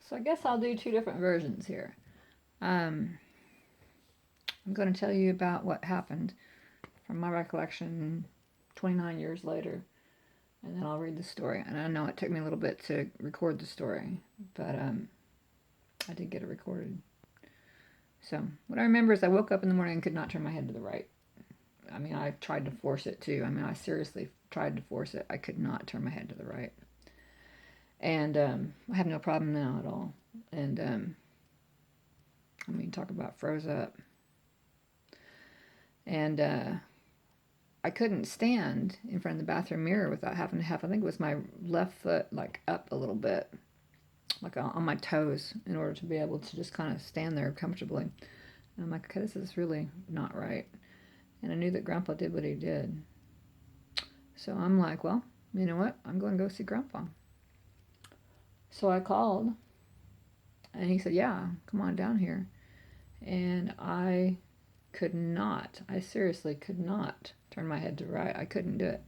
So I guess I'll do two different versions here. Um, I'm going to tell you about what happened from my recollection 29 years later, and then I'll read the story. And I know it took me a little bit to record the story, but I did get it recorded. So what I remember is I woke up in the morning and could not turn my head to the right. I mean, I tried to force it too. I mean, I seriously tried to force it. I could not turn my head to the right. And I have no problem now at all. And I mean, talk about froze up. And I couldn't stand in front of the bathroom mirror without having to have, I think it was my left foot like up a little bit, like on my toes, in order to be able to just kind of stand there comfortably. And I'm like, okay, this is really not right. And I knew that Grandpa did what he did. So I'm like, well, you know what? I'm going to go see Grandpa. So I called and he said, yeah, come on down here. And I could not, I seriously could not turn my head to right. I couldn't do it.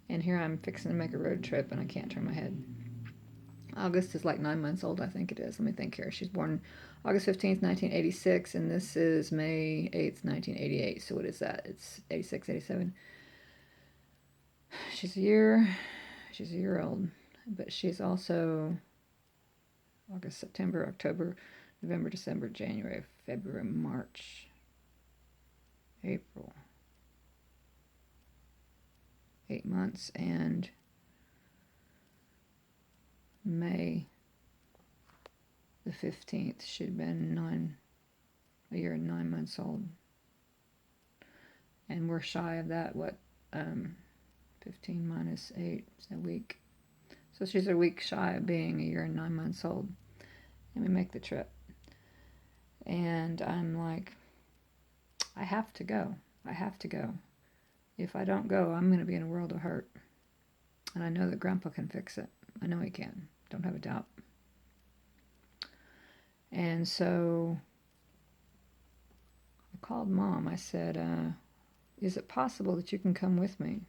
And here I'm fixing to make a road trip and I can't turn my head. August is like 9 months old, I think it is. Let me think here. She's born August 15th, 1986, and this is May 8th, 1988. So what is that? It's 86, 87. She's a year, she's a year old, but she's also August, September, October, November, December, January, February, March, April. 8 months, and May the 15th, she'd been a year and 9 months old. And we're shy of that, 15 minus 8 is a week. So she's a week shy of being a year and 9 months old. And we make the trip. And I'm like, I have to go. I have to go. If I don't go, I'm going to be in a world of hurt. And I know that Grandpa can fix it. I know he can. Don't have a doubt. And so I called Mom. I said, is it possible that you can come with me?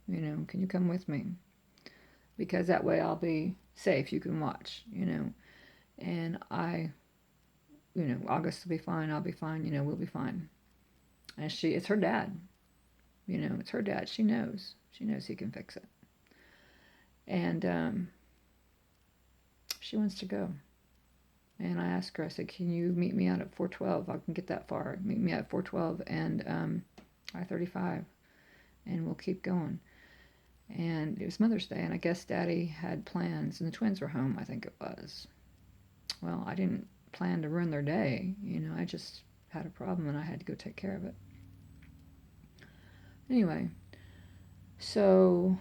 You know, can you come with me? Because that way I'll be safe. You can watch, you know. And August will be fine. I'll be fine. You know, we'll be fine. And it's her dad. You know, it's her dad. She knows. She knows he can fix it. And she wants to go. And I asked her, I said, can you meet me out at 412? I can get that far. Meet me at 412 and I-35. And we'll keep going. And it was Mother's Day, and I guess Daddy had plans, and the twins were home, I think it was. Well, I didn't plan to ruin their day. You know, I just had a problem, and I had to go take care of it. Anyway, so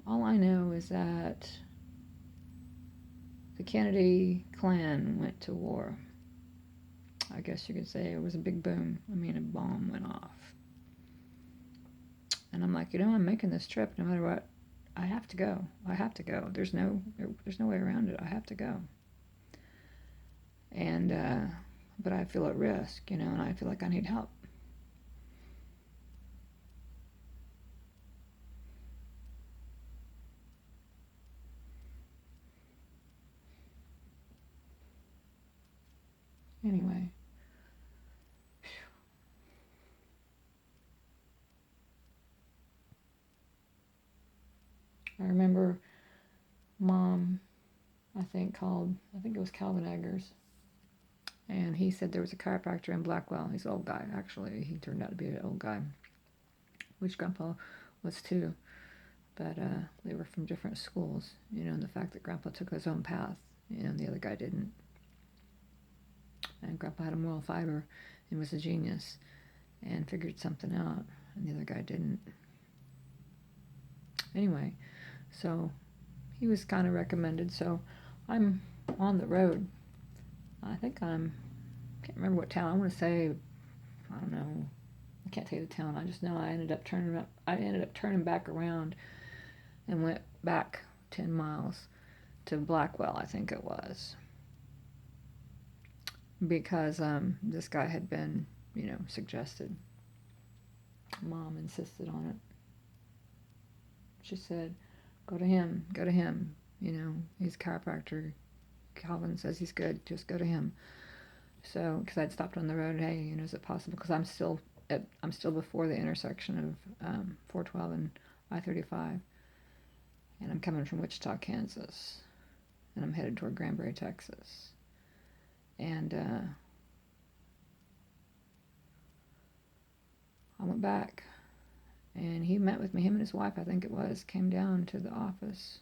all I know is that the Kennedy clan went to war. I guess you could say it was a big boom. I mean, a bomb went off. And I'm like, I'm making this trip no matter what. I have to go. I have to go. There's no way around it. I have to go. And but I feel at risk, and I feel like I need help. Anyway, I remember Mom, I think it was Calvin Eggers, and he said there was a chiropractor in Blackwell. He's an old guy, actually. He turned out to be an old guy, which Grandpa was too. But they were from different schools, and the fact that Grandpa took his own path, and the other guy didn't. And Grandpa had a moral fiber and was a genius and figured something out, and the other guy didn't. Anyway, so he was kind of recommended, so I'm on the road. I can't remember what town. I want to say, I don't know. I can't tell you the town. I just know I ended up turning back around and went back 10 miles to Blackwell, I think it was. Because this guy had been, suggested. Mom insisted on it. She said, go to him. He's a chiropractor. Calvin says he's good. Just go to him. So, because I'd stopped on the road, hey, is it possible? Because I'm still before the intersection of 412 and I-35, and I'm coming from Wichita, Kansas, and I'm headed toward Granbury, Texas, and I went back, and he met with me. Him and his wife, I think it was, came down to the office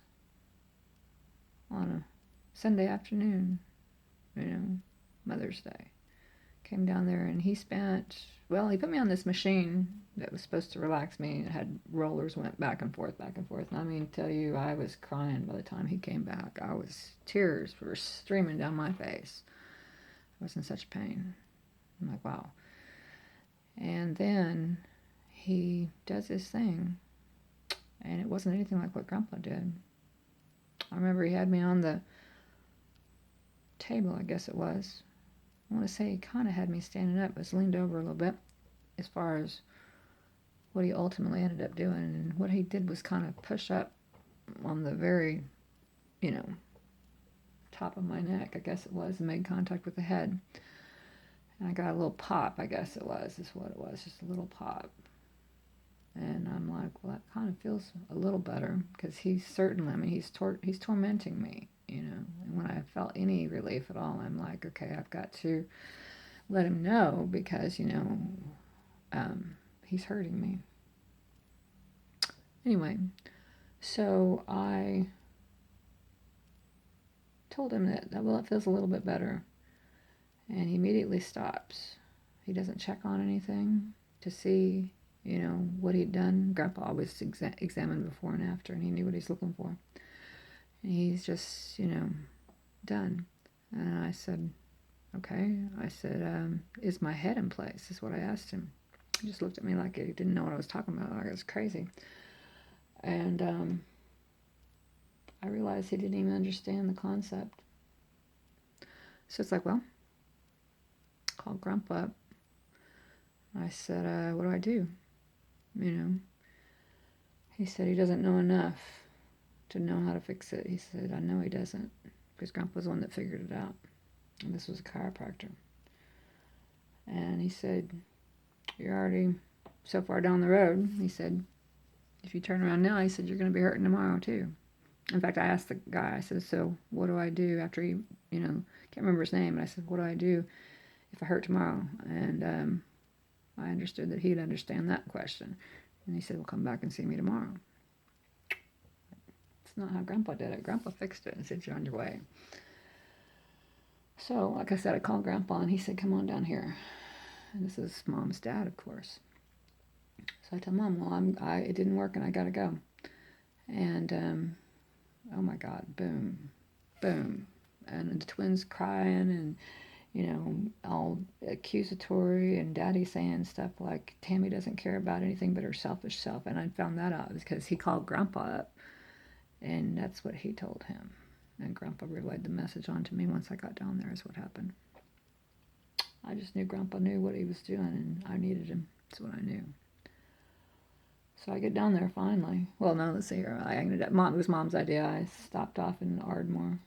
on a Sunday afternoon, Mother's Day. Came down there, and he put me on this machine that was supposed to relax me. It had rollers, went back and forth, back and forth. And I mean, tell you, I was crying by the time he came back. Tears were streaming down my face. I was in such pain. I'm like, wow. And then he does this thing, and it wasn't anything like what Grandpa did. I remember he had me on the table, I guess it was. I want to say he kind of had me standing up, but leaned over a little bit as far as what he ultimately ended up doing. And what he did was kind of push up on the very, top of my neck, I guess it was, and made contact with the head. And I got a little pop, I guess it was, is what it was, just a little pop. And I'm like, well, that kind of feels a little better, because he's tormenting me, And when I felt any relief at all, I'm like, okay, I've got to let him know, because, he's hurting me. Anyway, so I told him that, well, it feels a little bit better. And he immediately stops. He doesn't check on anything to see, what he'd done. Grandpa always examined before and after, and he knew what he's looking for. And he's just, done. And I said, okay. I said, is my head in place, is what I asked him. He just looked at me like he didn't know what I was talking about, like I was crazy. And I realized he didn't even understand the concept. So it's like, well, called Grandpa up. I said, what do I do? He said he doesn't know enough to know how to fix it. He said, I know he doesn't, because Grandpa's the one that figured it out. And this was a chiropractor. And he said, you're already so far down the road. He said, if you turn around now, he said, you're going to be hurting tomorrow too. In fact, I asked the guy, I said, so what do I do after he, can't remember his name, but I said, what do I do if I hurt tomorrow? And I understood that he'd understand that question. And he said, well, come back and see me tomorrow. It's not how Grandpa did it. Grandpa fixed it and said, you're on your way. So, like I said, I called Grandpa, and he said, come on down here. And this is Mom's dad, of course. So I told Mom, well, it didn't work, and I got to go. And, oh my God, boom, boom. And the twins crying, and, all accusatory, and Daddy saying stuff like Tammy doesn't care about anything but her selfish self. And I found that out because he called Grandpa up, and that's what he told him. And Grandpa relayed the message on to me once I got down there, is what happened. I just knew Grandpa knew what he was doing, and I needed him. That's what I knew. So I get down there finally. Well, no, let's see here. It was Mom's idea. I stopped off in Ardmore.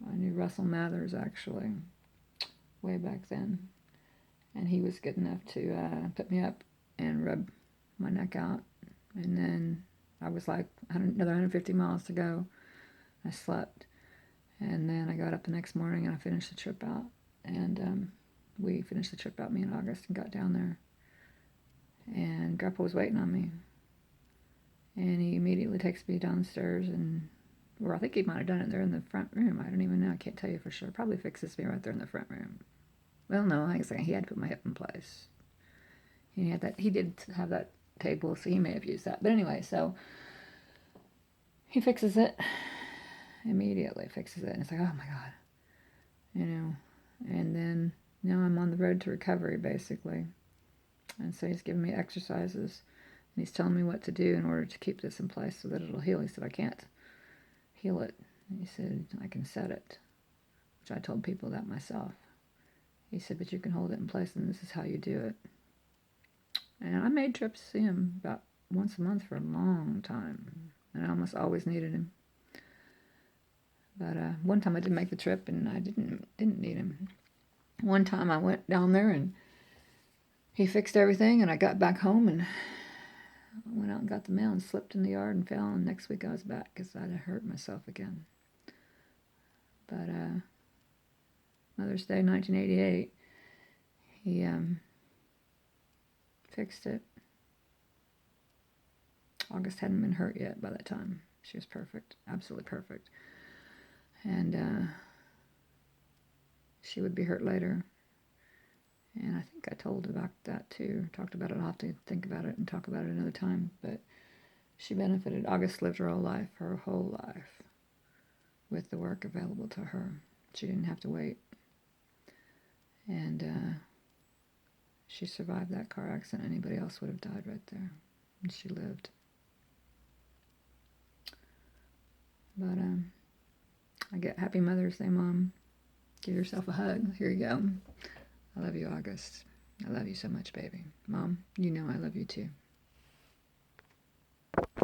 I knew Russell Mathers, actually, way back then. And he was good enough to put me up and rub my neck out. And then I was like, another 150 miles to go. I slept. And then I got up the next morning, and I finished the trip out. And we finished the trip out, me and August, and got down there. And Grandpa was waiting on me. And he immediately takes me downstairs, or I think he might have done it there in the front room. I don't even know. I can't tell you for sure. Probably fixes me right there in the front room. Well, no, I think he had to put my hip in place. He did have that table, so he may have used that. But anyway, so he fixes it. Immediately fixes it. And it's like, oh my God. And then now I'm on the road to recovery, basically. And so he's giving me exercises, and he's telling me what to do in order to keep this in place so that it'll heal. He said, I can't heal it. And he said, I can set it, which I told people that myself. He said, but you can hold it in place, and this is how you do it. And I made trips to see him about once a month for a long time, and I almost always needed him. But one time I did make the trip, and I didn't need him. One time I went down there, and he fixed everything, and I got back home, and went out and got the mail, and slipped in the yard and fell, and next week I was back because I'd hurt myself again. But Mother's Day 1988, he fixed it. August hadn't been hurt yet by that time. She was perfect, absolutely perfect. And she would be hurt later. And I think I told about that too. Talked about it. I'll have to think about it and talk about it another time. But she benefited. August lived her whole life, with the work available to her. She didn't have to wait. And she survived that car accident. Anybody else would have died right there. And she lived. But I get Happy Mother's Day, Mom. Give yourself a hug. Here you go. I love you, August. I love you so much, baby. Mom, you know I love you too.